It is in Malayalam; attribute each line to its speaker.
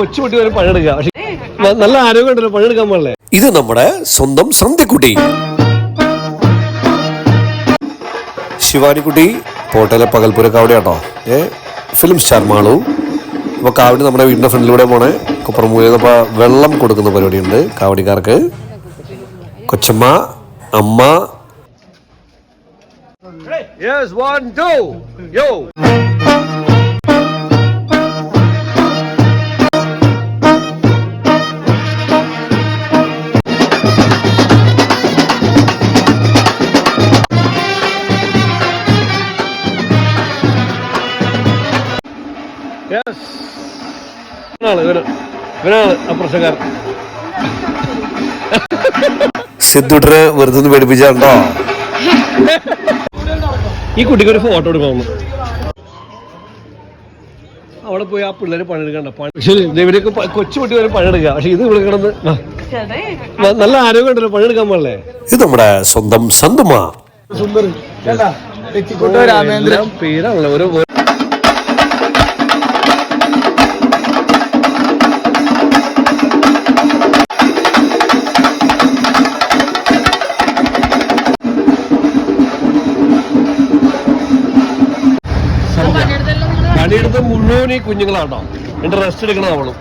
Speaker 1: കൊച്ചുകുട്ടി വരെ പണിയെടുക്കുക, പക്ഷെ നല്ല ആരോഗ്യമുണ്ടല്ലോ, പണിയെടുക്കാൻ പാടില്ലേ.
Speaker 2: ഇത് നമ്മുടെ സ്വന്തം സന്ധ്യക്കുട്ടി ശിവാനിക്കുട്ടി പോട്ടയിലെ പകൽപുര കാവടി കേട്ടോ. Film star Malu. അപ്പോൾ കാവടി നമ്മുടെ വീടിൻ്റെ ഫ്രണ്ടിലൂടെ പോണേ. കുപ്പറമ്പൂരിന്നപ്പോൾ വെള്ളം കൊടുക്കുന്ന പരിപാടിയുണ്ട് കാവടിക്കാർക്ക്. കൊച്ചമ്മ, അമ്മ.
Speaker 1: Yes, 1, 2, yo. Yes. ഇവനാണ് ആ പ്രശ്നക്കാരൻ.
Speaker 2: സിദ്ധുട്ടിനെ വെറുതെ പേടിപ്പിച്ചാണ്ടോ.
Speaker 1: ഈ കുട്ടിക്ക് ഒരു ഫോട്ടോ എടുക്കണം. അവിടെ പോയി ആ പിള്ളേര് പണിയെടുക്കണ്ട. ഇവരൊക്കെ കൊച്ചുകുട്ടി വരെ പണിയെടുക്കുക, പക്ഷെ ഇത് ഇവിടെ കിടന്ന് നല്ല ആരോഗ്യമുണ്ടല്ലോ, പണിയെടുക്കാൻ പാടില്ലേ.
Speaker 2: ഇത് നമ്മുടെ സ്വന്തം സന്തുമ
Speaker 1: സുന്ദർ പേരാണല്ലോ ഓരോ. പണിയെടുത്ത് മുഴുവൻ ഈ കുഞ്ഞുങ്ങളാട്ടോ. എന്റെ റെസ്റ്റ് എടുക്കണം അവളും.